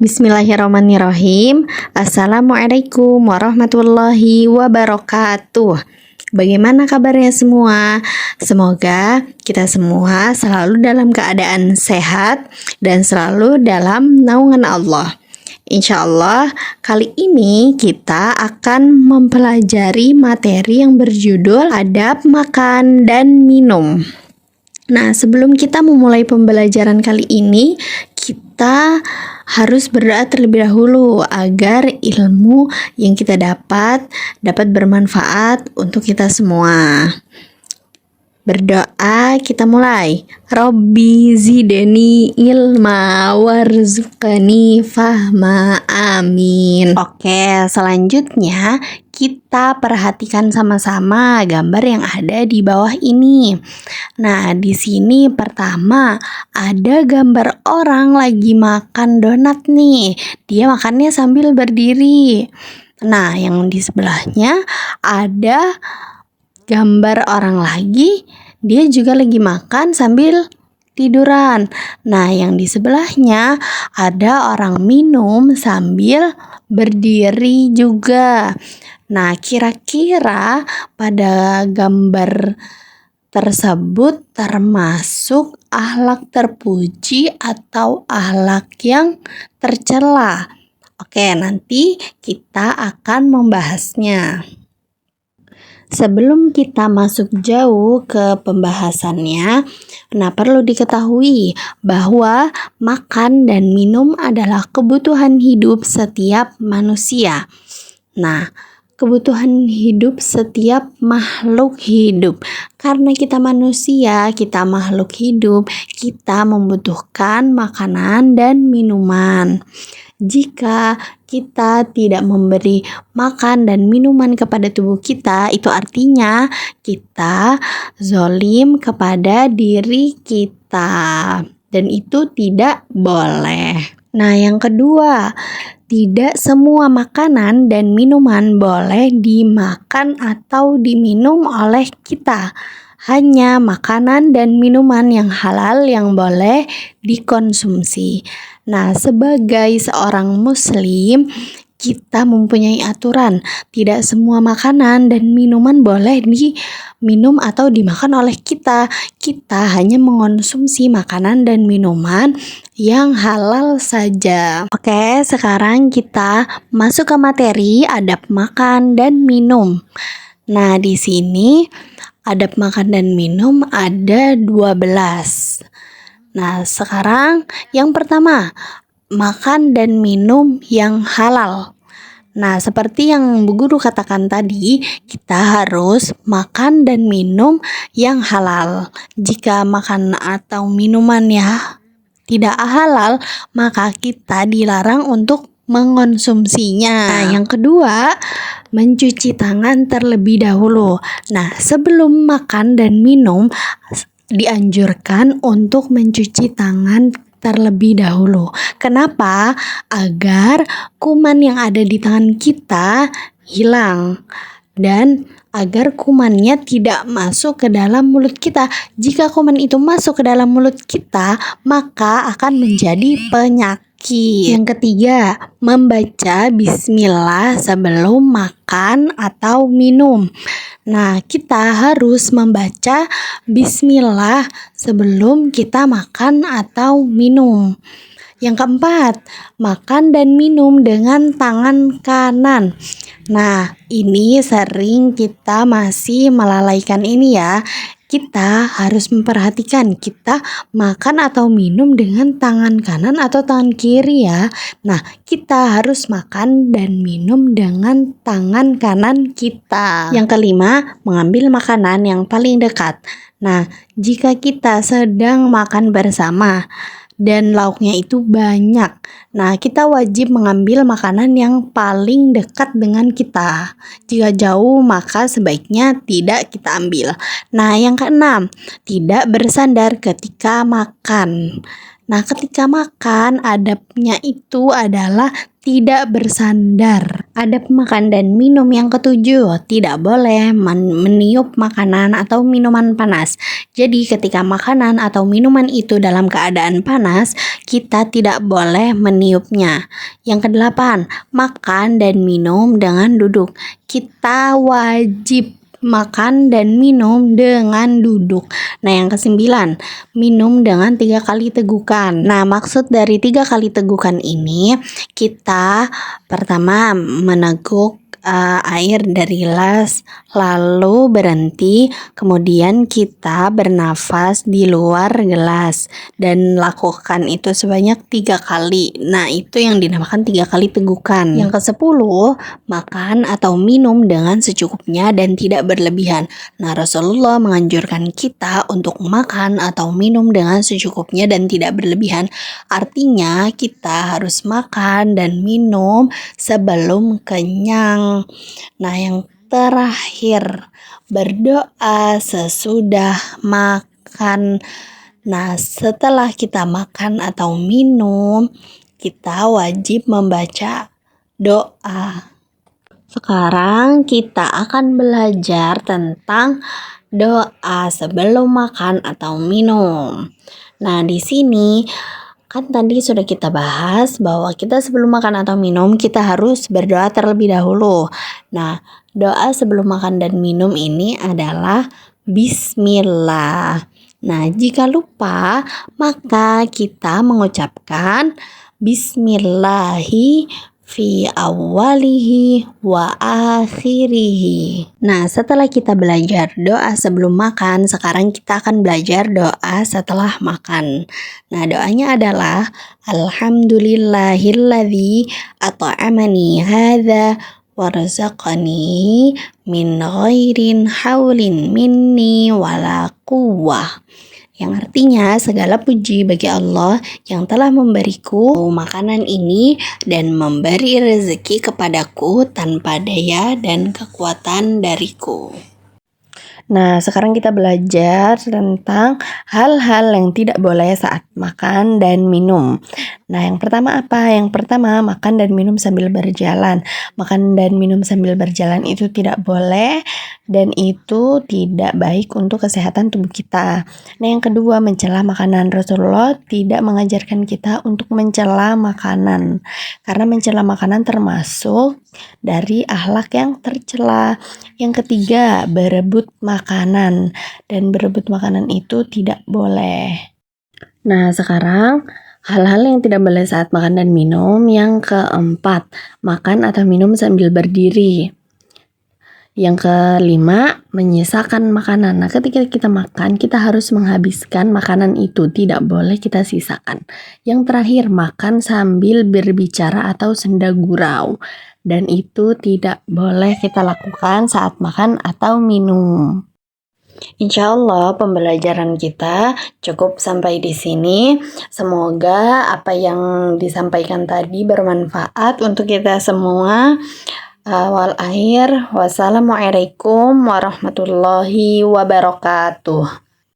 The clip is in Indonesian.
Bismillahirrahmanirrahim. Assalamualaikum warahmatullahi wabarakatuh. Bagaimana kabarnya semua? Semoga kita semua selalu dalam keadaan sehat dan selalu dalam naungan Allah. Insya Allah, kali ini kita akan mempelajari materi yang berjudul Adab Makan dan Minum. Nah, sebelum kita memulai pembelajaran kali ini, kita harus berdoa terlebih dahulu agar ilmu yang kita dapat bermanfaat untuk kita semua. Berdoa, kita mulai. Rabbi zidni ilma warzuqni fahma, amin. Oke, selanjutnya kita perhatikan sama-sama gambar yang ada di bawah ini. Nah, di sini pertama ada gambar orang lagi makan donat nih. Dia makannya sambil berdiri. Nah, yang di sebelahnya ada gambar orang lagi, dia juga lagi makan sambil tiduran. Nah, yang di sebelahnya ada orang minum sambil berdiri juga. Nah, kira-kira pada gambar tersebut termasuk akhlak terpuji atau akhlak yang tercela? Oke, nanti kita akan membahasnya. Sebelum kita masuk jauh ke pembahasannya, perlu diketahui bahwa makan dan minum adalah kebutuhan hidup setiap manusia. Nah, kebutuhan hidup setiap makhluk hidup. Karena kita manusia, kita makhluk hidup, kita membutuhkan makanan dan minuman. Jika kita tidak memberi makan dan minuman kepada tubuh kita, itu artinya kita zolim kepada diri kita. Dan itu tidak boleh. Nah, yang kedua, tidak semua makanan dan minuman boleh dimakan atau diminum oleh kita. Hanya makanan dan minuman yang halal yang boleh dikonsumsi. Nah, sebagai seorang muslim, kita mempunyai aturan. Tidak semua makanan dan minuman boleh diminum atau dimakan oleh kita. Kita hanya mengonsumsi makanan dan minuman yang halal saja. Oke, sekarang kita masuk ke materi adab makan dan minum. Nah, di sini adab makan dan minum ada 12. Nah, sekarang yang pertama, makan dan minum yang halal. Nah, seperti yang Bu Guru katakan tadi, kita harus makan dan minum yang halal. Jika makan atau minumannya tidak halal, maka kita dilarang untuk mengonsumsinya. Nah, yang kedua, mencuci tangan terlebih dahulu. Nah, sebelum makan dan minum, dianjurkan untuk mencuci tangan terlebih dahulu. Kenapa? Agar kuman yang ada di tangan kita hilang dan agar kumannya tidak masuk ke dalam mulut kita. Jika kuman itu masuk ke dalam mulut kita, maka akan menjadi penyakit. Yang ketiga, membaca bismillah sebelum makan atau minum. Nah, kita harus membaca bismillah sebelum kita makan atau minum. Yang keempat, makan dan minum dengan tangan kanan. Nah, ini sering kita masih melalaikan ini ya. Kita harus memperhatikan kita makan atau minum dengan tangan kanan atau tangan kiri ya. Nah, kita harus makan dan minum dengan tangan kanan kita. Yang kelima, mengambil makanan yang paling dekat. Nah, jika kita sedang makan bersama dan lauknya itu banyak, nah kita wajib mengambil makanan yang paling dekat dengan kita. Jika jauh, maka sebaiknya tidak kita ambil. Nah, yang keenam, tidak bersandar ketika makan. Nah, ketika makan, adabnya itu adalah tidak bersandar. Adab makan dan minum yang ketujuh, tidak boleh meniup makanan atau minuman panas. Jadi ketika makanan atau minuman itu dalam keadaan panas, kita tidak boleh meniupnya. Yang kedelapan, makan dan minum dengan duduk. Kita wajib makan dan minum dengan duduk. Nah, yang kesembilan, minum dengan 3 kali tegukan. Nah, maksud dari 3 kali tegukan ini, kita pertama meneguk air dari gelas, lalu berhenti, kemudian kita bernafas di luar gelas dan lakukan itu sebanyak 3 kali. Nah, itu yang dinamakan 3 kali tegukan. Yang ke-10, makan atau minum dengan secukupnya dan tidak berlebihan. Nah, Rasulullah menganjurkan kita untuk makan atau minum dengan secukupnya dan tidak berlebihan. Artinya kita harus makan dan minum sebelum kenyang. Nah, yang terakhir, berdoa sesudah makan. Nah, setelah kita makan atau minum, kita wajib membaca doa. Sekarang kita akan belajar tentang doa sebelum makan atau minum. Nah, di sini kan tadi sudah kita bahas bahwa kita sebelum makan atau minum kita harus berdoa terlebih dahulu. Nah, doa sebelum makan dan minum ini adalah Bismillah. Nah, jika lupa maka kita mengucapkan Bismillahi fi awalihi wa akhirihi. Nah, setelah kita belajar doa sebelum makan, sekarang kita akan belajar doa setelah makan. Nah, doanya adalah Alhamdulillahilladzi at'amani hadza warzaqani min ghairin haulin minni wala quwwah. Yang artinya segala puji bagi Allah yang telah memberiku makanan ini dan memberi rezeki kepadaku tanpa daya dan kekuatan dariku. Nah, sekarang kita belajar tentang hal-hal yang tidak boleh saat makan dan minum. Nah, yang pertama apa? Yang pertama, makan dan minum sambil berjalan. Makan dan minum sambil berjalan itu tidak boleh dan itu tidak baik untuk kesehatan tubuh kita. Nah, yang kedua, mencela makanan. Rasulullah tidak mengajarkan kita untuk mencela makanan. Karena mencela makanan termasuk dari akhlak yang tercela. Yang ketiga, berebut makanan. Dan berebut makanan itu tidak boleh. Nah, sekarang hal-hal yang tidak boleh saat makan dan minum. Yang keempat, makan atau minum sambil berdiri. Yang kelima, menyisakan makanan. Nah, ketika kita makan, kita harus menghabiskan makanan itu. Tidak boleh kita sisakan. Yang terakhir, makan sambil berbicara atau senda gurau. Dan itu tidak boleh kita lakukan saat makan atau minum. Insya Allah pembelajaran kita cukup sampai di sini. Semoga apa yang disampaikan tadi bermanfaat untuk kita semua. Wassalamualaikum warahmatullahi wabarakatuh.